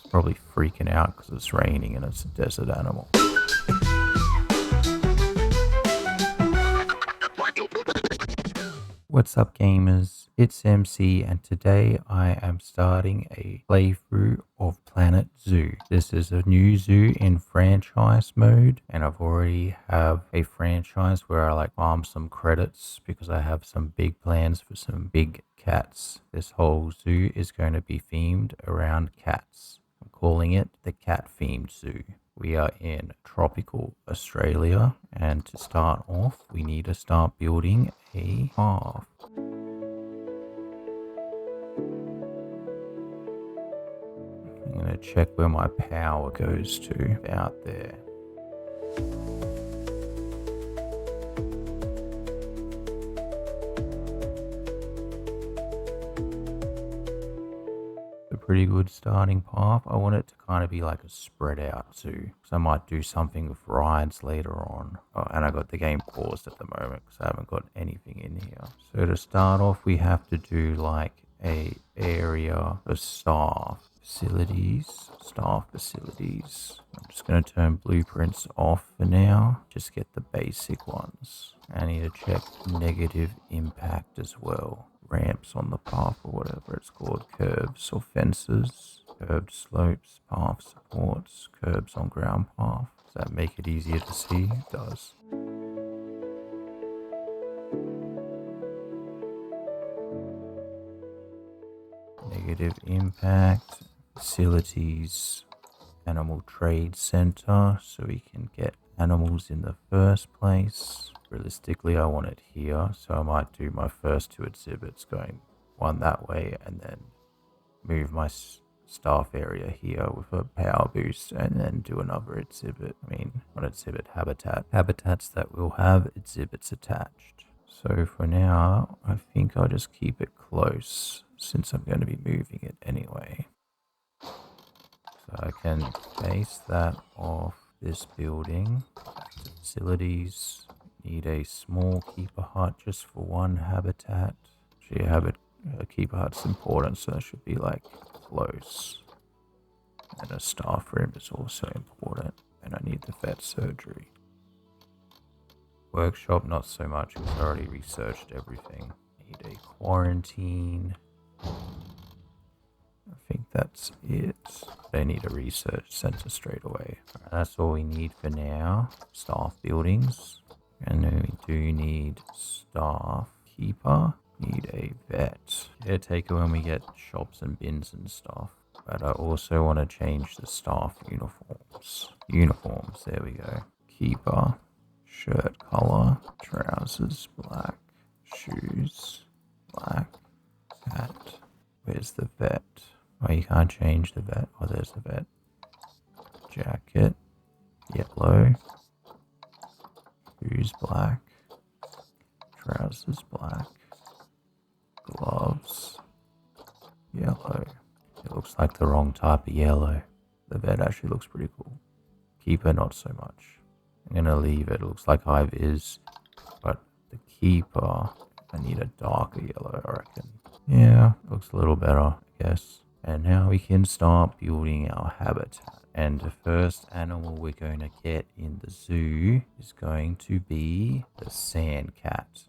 Probably freaking out because it's raining and it's a desert animal. What's up, gamers? It's MC, and today I am starting a playthrough of Planet Zoo. This is a new zoo in franchise mode, and I've already have a franchise where I farm some credits because I have some big plans for some big cats. This whole zoo is going to be themed around cats. I'm calling it the Cat Themed Zoo. We are in tropical Australia, and to start off, we need to start building a path. I'm going to check where my power goes to out there. Pretty good starting path. I want it to kind of be like a spread out zoo, so I might do something with rides later on. Oh, and I got the game paused at the moment because I haven't got anything in here. So to start off, we have to do like a area of staff facilities. I'm just going to turn blueprints off for now. Just get the basic ones. I need to check negative impact as well. Ramps on the path or whatever it's called, curves or fences, curved slopes, path supports, curbs on ground path. Does that make it easier to see? It does. Negative impact, facilities, animal trade center, so we can get animals in the first place. Realistically, I want it here, so I might do my first two exhibits going one that way and then move my staff area here with a power boost and then do another exhibit. Not exhibit, habitats that will have exhibits attached. So for now, I think I'll just keep it close since I'm going to be moving it anyway. So I can base that off this building. Back to facilities. Need a small keeper hut just for one habitat. Actually, a keeper hut's important, so that should be like close. And a staff room is also important. And I need the vet surgery. Workshop, not so much because I already researched everything. Need a quarantine. I think that's it. They need a research center straight away. Right, that's all we need for now. Staff buildings. And then we do need staff keeper. Need a vet. Caretaker when we get shops and bins and stuff. But I also want to change the staff uniforms. There we go. Keeper. Shirt color. Trousers black. Shoes black. Hat. Where's the vet? Oh, you can't change the vet. Oh, there's the vet. Jacket. Yellow. Shoes black. Trousers black. Gloves. Yellow. It looks like the wrong type of yellow. The vet actually looks pretty cool. Keeper, not so much. I'm gonna leave it. It looks like Hive is, but the keeper, I need a darker yellow, I reckon. Yeah, looks a little better, I guess. And now we can start building our habitat. And the first animal we're going to get in the zoo is going to be the sand cat.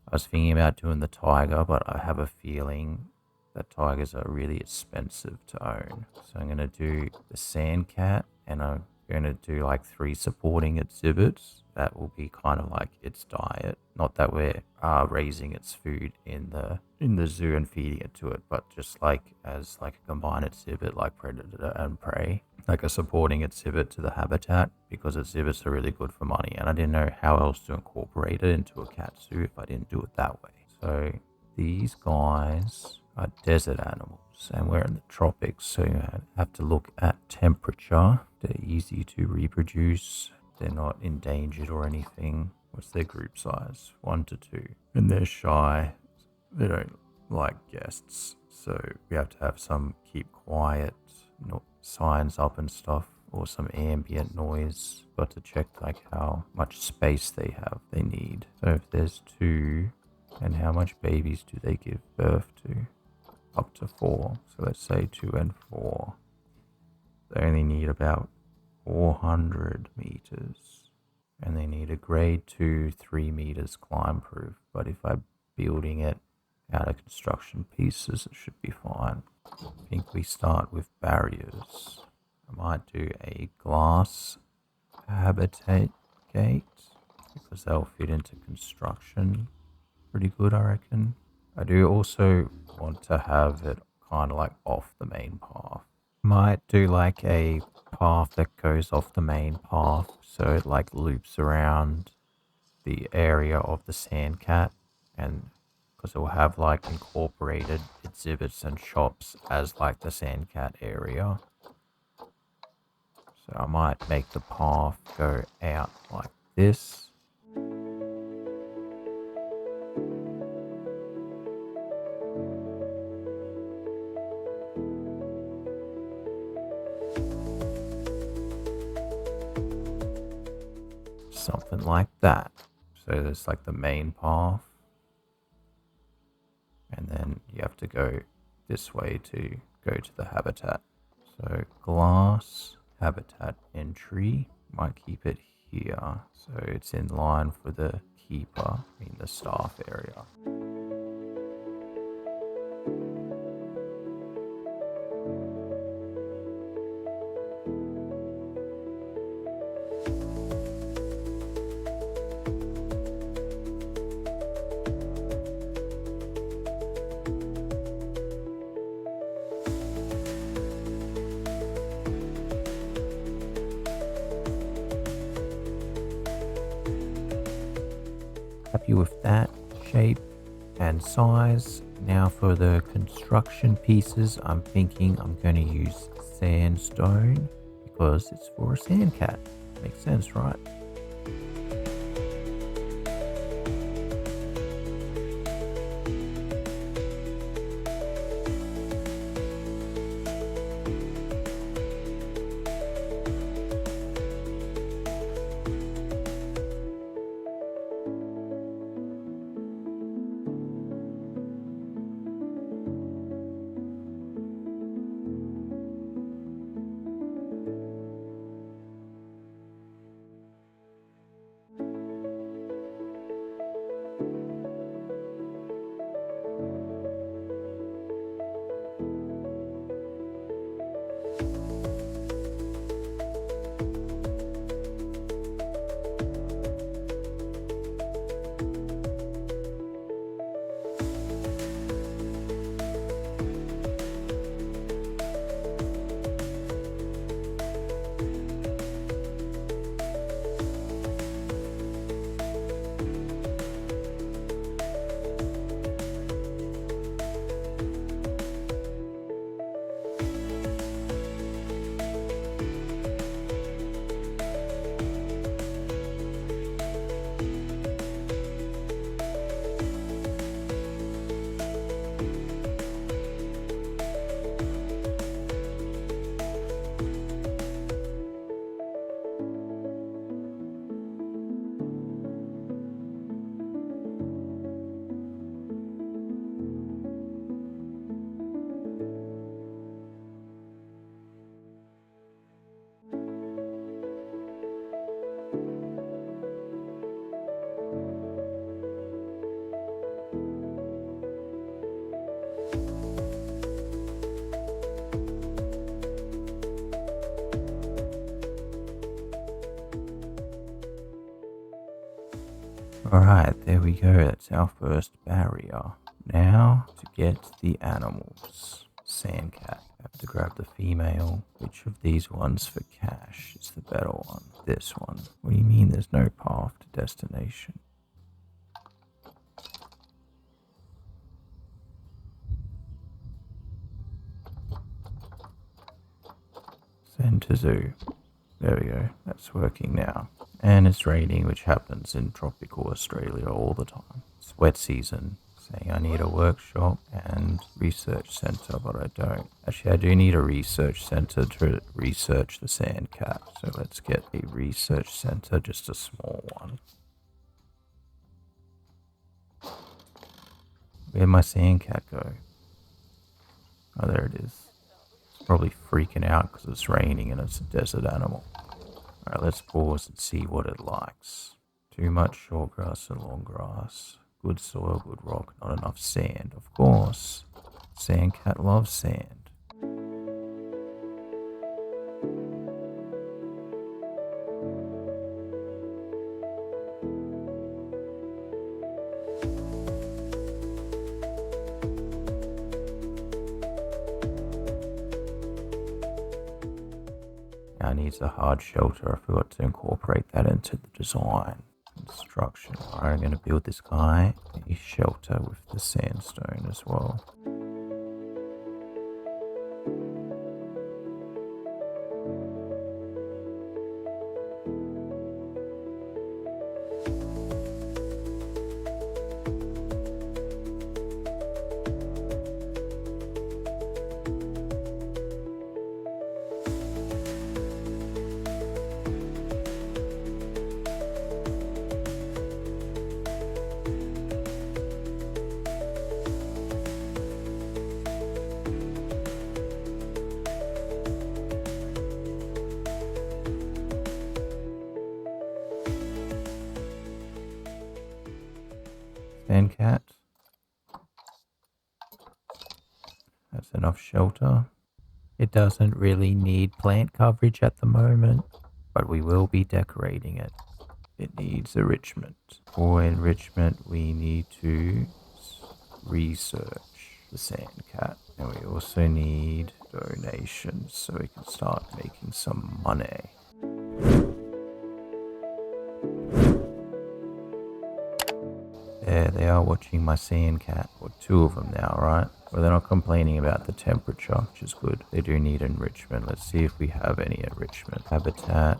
I was thinking about doing the tiger, but I have a feeling that tigers are really expensive to own. So I'm going to do the sand cat, and I'm going to do like 3 supporting exhibits. That will be kind of like its diet. Not that we're raising its food in the zoo and feeding it to it, but just like as like a combined exhibit, like predator and prey, like a supporting exhibit to the habitat, because exhibits are really good for money. And I didn't know how else to incorporate it into a cat zoo if I didn't do it that way. So these guys are desert animals, and we're in the tropics, so you have to look at temperature. They're easy to reproduce. They're not endangered or anything. What's their group size? 1 to 2. And they're shy. They don't like guests. So we have to have some keep quiet signs up and stuff, or some ambient noise. Got to check like how much space they need. So if there's 2, and how much babies do they give birth to? Up to 4. So let's say 2 and 4. only need about 400 meters. And they need a grade 2, 3 meters climb proof. But if I'm building it out of construction pieces, it should be fine. I think we start with barriers. I might do a glass habitat gate because they'll fit into construction pretty good, I reckon. I do also want to have it kind of like off the main path. Might do like a path that goes off the main path so it like loops around the area of the sandcat, and because it will have like incorporated exhibits and shops as like the sandcat area. So I might make the path go out like this. Something like that. So there's like the main path. And then you have to go this way to go to the habitat. So glass habitat entry, might keep it here so it's in line for the keeper in the staff area. Happy with that shape and size. Now for the construction pieces, I'm thinking I'm going to use sandstone because it's for a sandcat. Makes sense, right? Alright, there we go. That's our first barrier. Now, to get the animals. Sandcat. Have to grab the female. Which of these ones for cash is the better one? This one. What do you mean there's no path to destination? Send to zoo. There we go. That's working now. And it's raining, which happens in tropical Australia all the time. It's wet season. Saying I need a workshop and research center, but I don't. Actually, I do need a research center to research the sandcat. So let's get a research center, just a small one. Where'd my sandcat go? Oh, there it is. Probably freaking out because it's raining and it's a desert animal. Alright, let's pause and see what it likes. Too much short grass and long grass. Good soil, good rock, not enough sand. Of course. Sand cat loves sand. Now needs a hard shelter. I forgot to incorporate that into the design. Construction. I'm going to build this guy a shelter with the sandstone as well. Sand cat. That's enough shelter. It doesn't really need plant coverage at the moment, but we will be decorating it. It needs enrichment. For enrichment, we need to research the sand cat. And we also need donations so we can start making some money. There they are watching my sand cat, or two of them now, right? Well, they're not complaining about the temperature, which is good. They do need enrichment. Let's see if we have any enrichment. Habitat,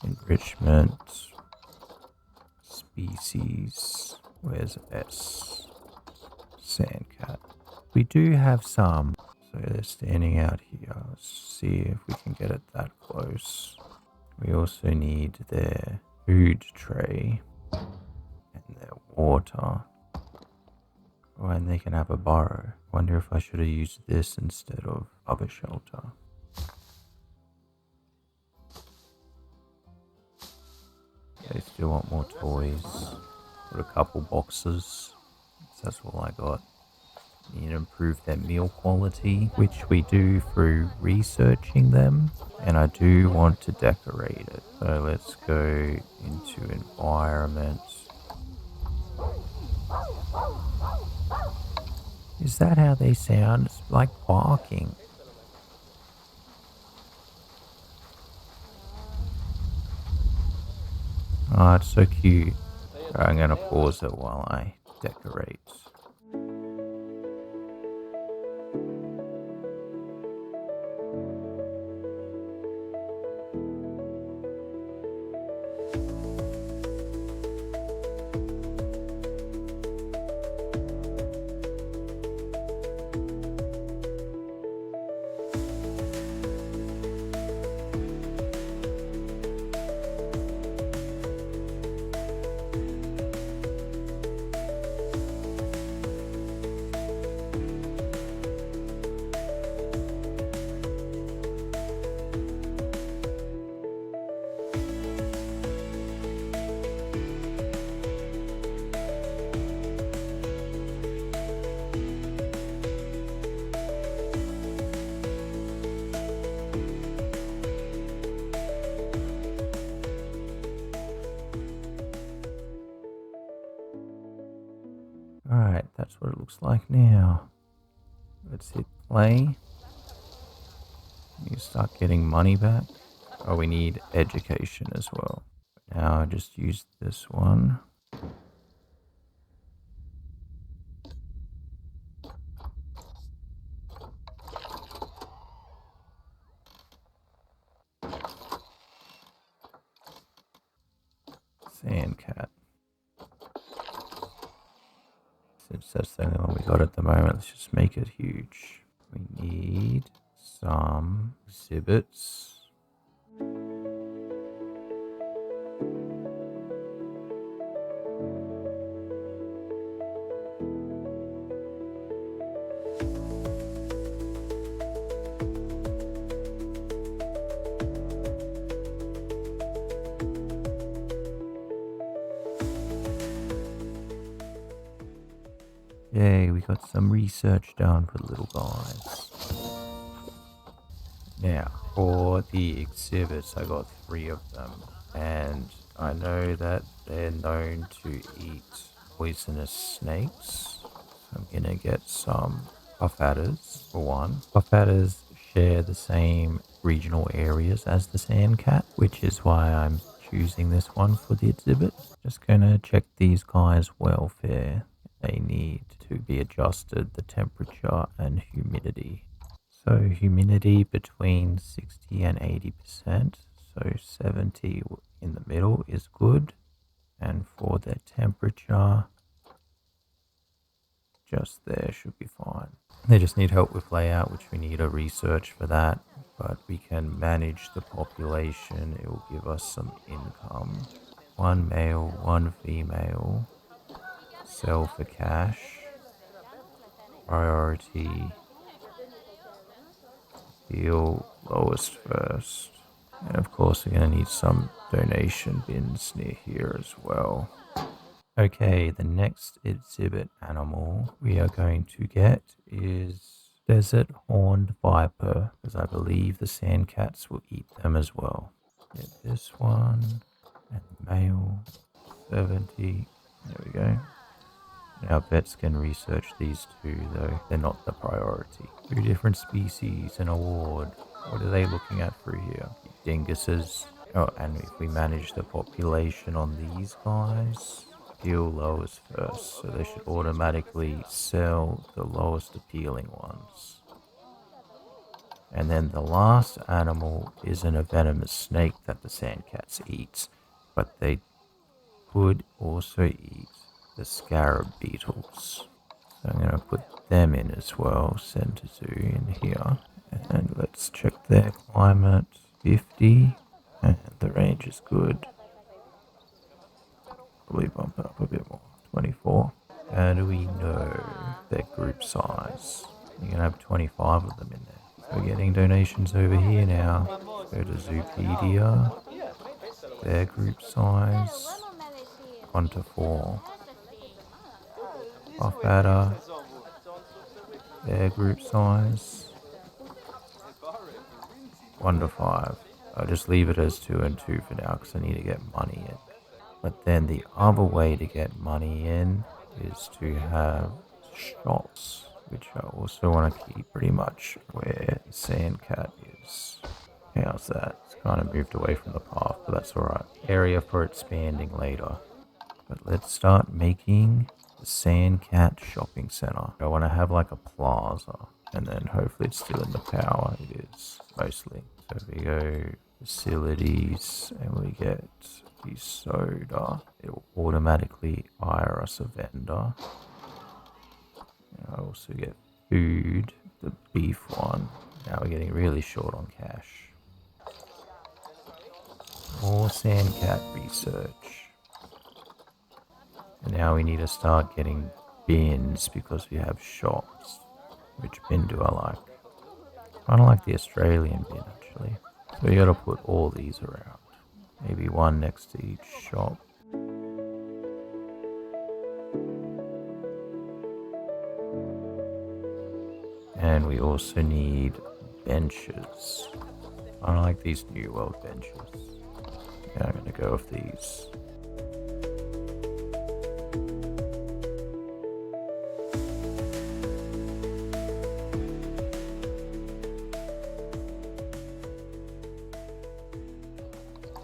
enrichment, species. Where's S? Sand cat. We do have some. So they're standing out here. Let's see if we can get it that close. We also need their food tray and their water. Oh, and they can have a burrow. Wonder if I should have used this instead of other shelter. They still want more toys. Got a couple boxes. That's all I got. Need to improve their meal quality, which we do through researching them. And I do want to decorate it. So let's go into environment. Is that how they sound? It's like barking. Oh, it's so cute. I'm going to pause it while I decorate. Alright, that's what it looks like now. Let's hit play. You start getting money back. Oh, we need education as well. Now I just use this one. Sand cat. Since that's the only one we got at the moment, let's just make it huge. We need some exhibits. Yay, we got some research done for the little guys. Now, for the exhibits, I got 3 of them, and I know that they're known to eat poisonous snakes. So I'm gonna get some puff adders for one. Puff adders share the same regional areas as the sandcat, which is why I'm choosing this one for the exhibit. Just gonna check these guys' welfare. They need to be adjusted, the temperature and humidity. So humidity between 60 and 80%. So 70 in the middle is good. And for the temperature, just there should be fine. They just need help with layout, which we need a research for that. But we can manage the population. It will give us some income. 1 male, 1 female. Sell for cash. Priority. Deal lowest first. And of course, we're going to need some donation bins near here as well. Okay, the next exhibit animal we are going to get is desert horned viper, because I believe the sandcats will eat them as well. Get this one, and male, 70. There we go. Our vets can research these 2, though they're not the priority. 2 different species, an award. What are they looking at through here? Dinguses. Oh, and if we manage the population on these guys, deal lowest first, so they should automatically sell the lowest appealing ones. And then the last animal isn't a venomous snake that the sandcats eat, but they could also eat the scarab beetles. So I'm going to put them in as well, center 2 in here. And let's check their climate, 50, and the range is good. Probably bump it up a bit more, 24. How do we know their group size? You're going to have 25 of them in there. So we're getting donations over here now. Go to Zoopedia. Their group size, 1 to 4. Puff adder. Their group size, 1 to 5. I'll just leave it as 2 and 2 for now because I need to get money in. But then the other way to get money in is to have shops, which I also want to keep pretty much where Sandcat is. How's that? It's kind of moved away from the path, but that's alright. Area for expanding later. But let's start making the Sandcat Shopping Center. I want to have like a plaza, and then hopefully it's still in the power. It is, mostly. So we go facilities, and we get the soda. It will automatically hire us a vendor. I also get food, the beef one. Now we're getting really short on cash. More Sandcat research. And now we need to start getting bins because we have shops. Which bin do I like? I don't like the Australian bin actually. So you gotta put all these around. Maybe one next to each shop. And we also need benches. I don't like these New World benches. Yeah, I'm gonna go with these.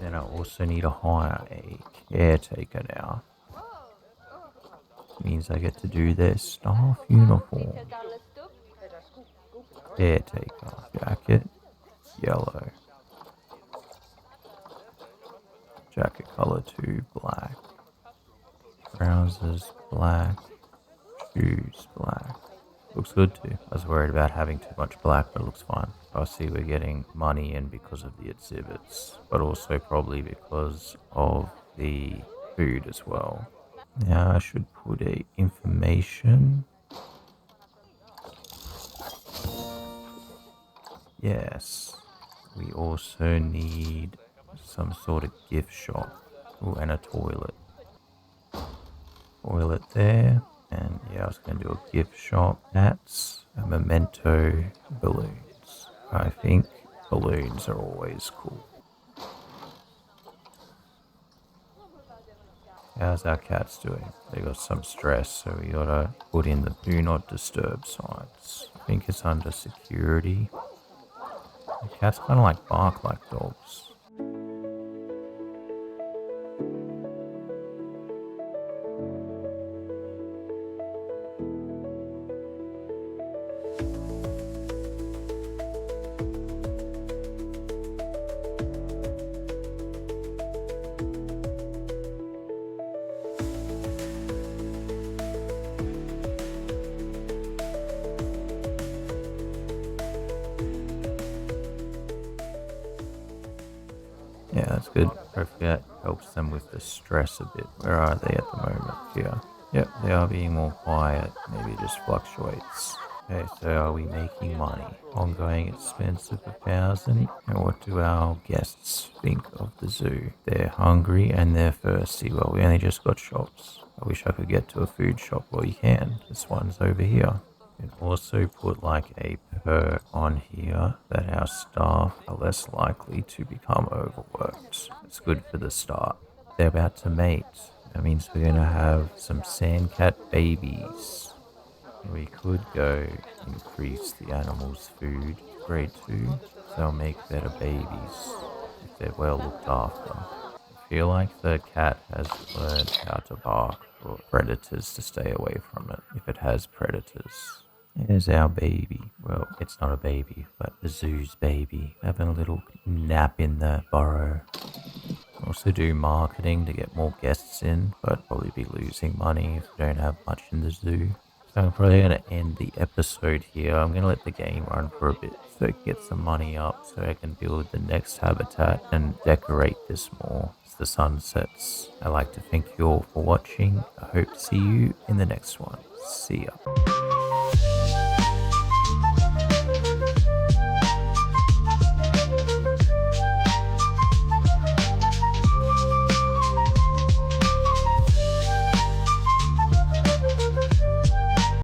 Then I also need to hire a caretaker now. Means I get to do their staff uniform. Caretaker. Jacket, yellow. Jacket color 2, black. Trousers, black. Shoes, black. Looks good too. I was worried about having too much black, but it looks fine. I see we're getting money in because of the exhibits, but also probably because of the food as well. Now I should put a information. Yes. We also need some sort of gift shop. Oh, and a toilet. Toilet there. And yeah, I was going to do a gift shop. Hats, a memento, balloons. I think balloons are always cool. How's our cats doing? They got some stress, so we gotta put in the do not disturb signs. I think it's under security. The cats kind of like bark like dogs. Yeah, that's good. Hopefully that helps them with the stress a bit. Where are they at the moment? Here. Yep, they are being more quiet. Maybe it just fluctuates. Okay, so are we making money? Ongoing expense of 1,000. And what do our guests think of the zoo? They're hungry and they're thirsty. Well, we only just got shops. I wish I could get to a food shop. Well, you can. This one's over here. You can also put like a perk on here that our staff are less likely to become overworked. It's good for the start. They're about to mate. That means we're going to have some sandcat babies. We could go increase the animals' food, grade 2, so they'll make better babies if they're well looked after. I feel like the cat has learned how to bark for predators to stay away from it if it has predators. Here's our baby. Well, it's not a baby, but the zoo's baby. Having a little nap in the burrow. Also do marketing to get more guests in, but probably be losing money if we don't have much in the zoo. So I'm probably going to end the episode here. I'm going to let the game run for a bit so I can get some money up so I can build the next habitat and decorate this more as the sun sets. I'd like to thank you all for watching. I hope to see you in the next one. See ya.